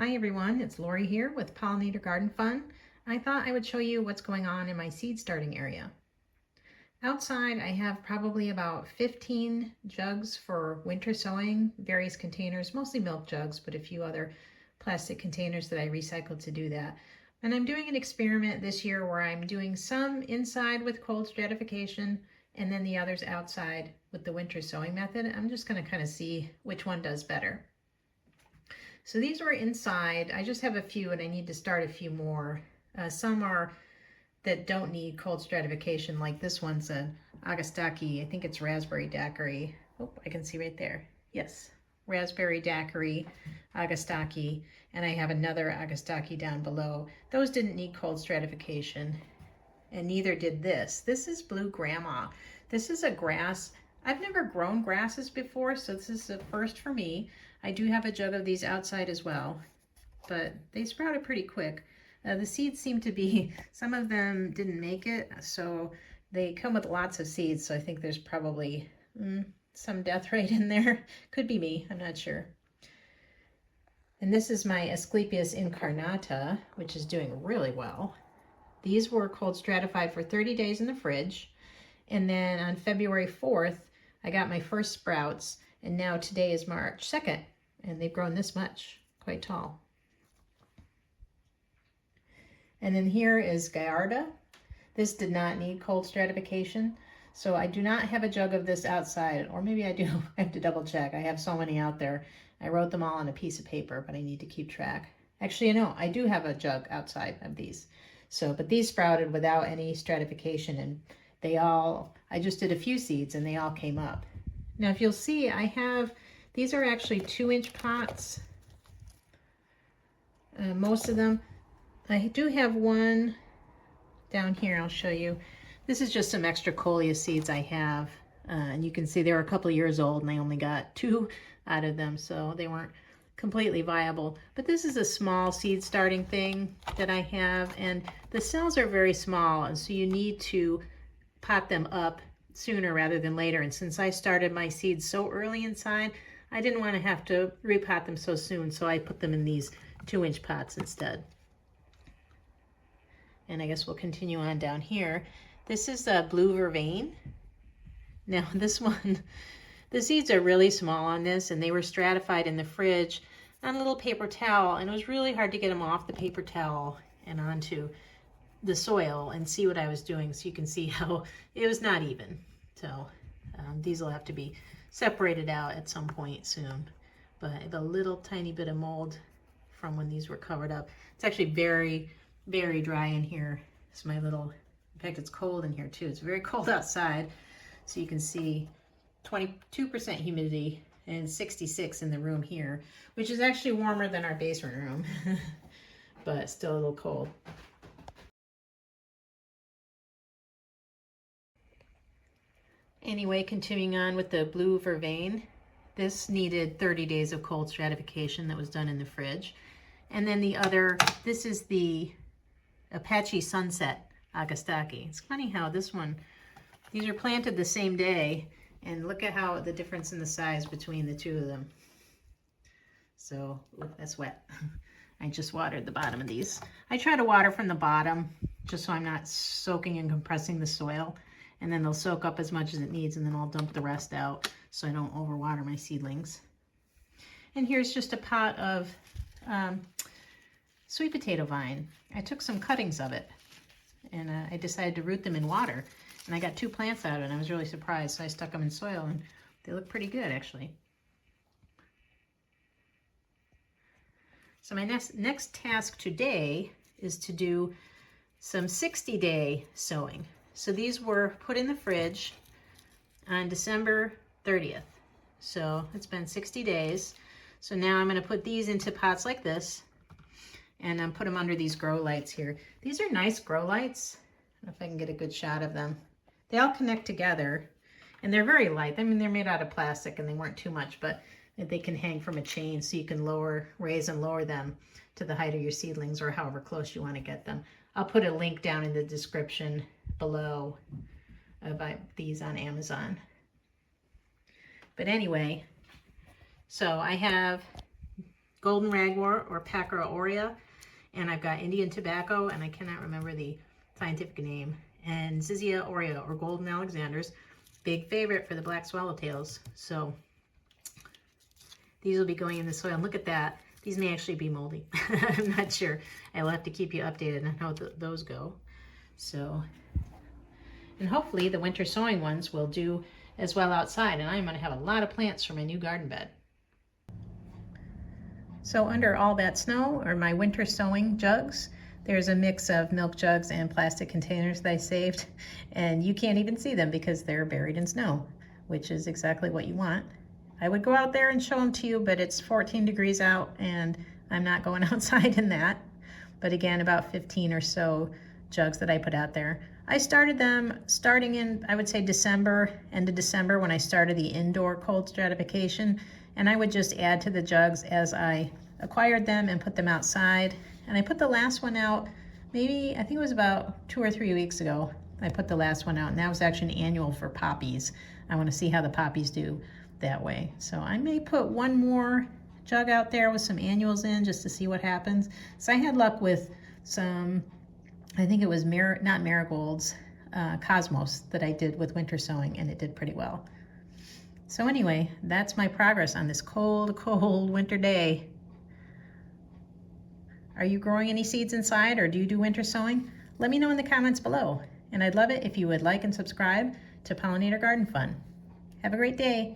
Hi everyone, it's Lori here with Pollinator Garden Fun. I thought I would show you what's going on in my seed starting area. Outside I have probably about 15 jugs for winter sowing, various containers, mostly milk jugs, but a few other plastic containers that I recycled to do that. And I'm doing an experiment this year where I'm doing some inside with cold stratification and then the others outside with the winter sowing method. I'm just going to kind of see which one does better. So these were inside. I just have a few and I need to start a few more. Some are that don't need cold stratification, like this one's an Agastaki. I think it's raspberry daiquiri. Oh, I can see right there. Yes, raspberry daiquiri, Agastaki, and I have another Agastaki down below. Those didn't need cold stratification, and neither did this. This is blue grandma. This is a grass. I've never grown grasses before, so this is the first for me. I do have a jug of these outside as well, but they sprouted pretty quick. The seeds seem to be, some of them didn't make it, so they come with lots of seeds, so I think there's probably some death rate in there. Could be me, I'm not sure. And this is my Asclepias incarnata, which is doing really well. These were cold stratified for 30 days in the fridge, and then on February 4th, I got my first sprouts, and now today is March 2nd, and they've grown this much, quite tall. And then here is Gallarda. This did not need cold stratification, so I do not have a jug of this outside, or maybe I do. I have to double check. I have so many out there. I wrote them all on a piece of paper, but I need to keep track. Actually, no, I do have a jug outside of these. So, but these sprouted without any stratification, and they all, I just did a few seeds and they all came up. Now, if you'll see, I have, these are actually 2-inch pots. Most of them. I do have one down here, I'll show you. This is just some extra coleus seeds I have. And you can see they're a couple of years old and I only got 2 out of them, so they weren't completely viable. But this is a small seed starting thing that I have, and the cells are very small, and so you need to pot them up sooner rather than later. And since I started my seeds so early inside, I didn't want to have to repot them so soon, so I put them in these 2-inch pots instead. And I guess we'll continue on down here. This is a blue vervain. Now this one, the seeds are really small on this, and they were stratified in the fridge on a little paper towel, and it was really hard to get them off the paper towel and onto the soil and see what I was doing, so you can see how it was not even. So these will have to be separated out at some point soon. But the little tiny bit of mold from when these were covered up. It's actually very, very dry in here. It's my little, in fact, it's cold in here too. It's very cold outside. So you can see 22% humidity and 66 in the room here, which is actually warmer than our basement room, but still a little cold. Anyway, continuing on with the blue vervain, this needed 30 days of cold stratification that was done in the fridge. And then the other, this is the Apache Sunset Agastaki. It's funny how this one, these are planted the same day, and look at how the difference in the size between the two of them. So, ooh, that's wet. I just watered the bottom of these. I try to water from the bottom, just so I'm not soaking and compressing the soil. And then they'll soak up as much as it needs, and then I'll dump the rest out so I don't overwater my seedlings. And here's just a pot of sweet potato vine. I took some cuttings of it, and I decided to root them in water. And I got 2 plants out of it, and I was really surprised. So I stuck them in soil, and they look pretty good, actually. So my next task today is to do some 60-day sowing. So these were put in the fridge on December 30th. So it's been 60 days. So now I'm going to put these into pots like this, and put them under these grow lights here. These are nice grow lights. I don't know if I can get a good shot of them. They all connect together, and they're very light. I mean, they're made out of plastic, and they weren't too much, but they can hang from a chain, so you can raise and lower them to the height of your seedlings, or however close you want to get them. I'll put a link down in the description below about these on Amazon. But anyway, so I have golden ragwort or Pacra aurea, and I've got Indian tobacco, and I cannot remember the scientific name, and Zizia aurea or golden Alexanders, big favorite for the black swallowtails. So these will be going in the soil. And look at that. These may actually be moldy. I'm not sure. I will have to keep you updated on how those go. So, and hopefully the winter sowing ones will do as well outside. And I'm going to have a lot of plants for my new garden bed. So under all that snow, or my winter sowing jugs, there's a mix of milk jugs and plastic containers that I saved. And you can't even see them because they're buried in snow, which is exactly what you want. I would go out there and show them to you, but it's 14 degrees out and I'm not going outside in that. But again, about 15 or so jugs that I put out there. I started them starting in, I would say December, end of December, when I started the indoor cold stratification. And I would just add to the jugs as I acquired them and put them outside. And I put the last one out, maybe, I think it was about 2 or 3 weeks ago. I put the last one out, and that was actually an annual for poppies. I want to see how the poppies do that way. So I may put one more jug out there with some annuals in just to see what happens. So I had luck with some, I think it was not marigolds, cosmos that I did with winter sowing, and it did pretty well. So anyway, that's my progress on this cold, cold winter day. Are you growing any seeds inside, or do you do winter sowing? Let me know in the comments below. And I'd love it if you would like and subscribe to Pollinator Garden Fun. Have a great day.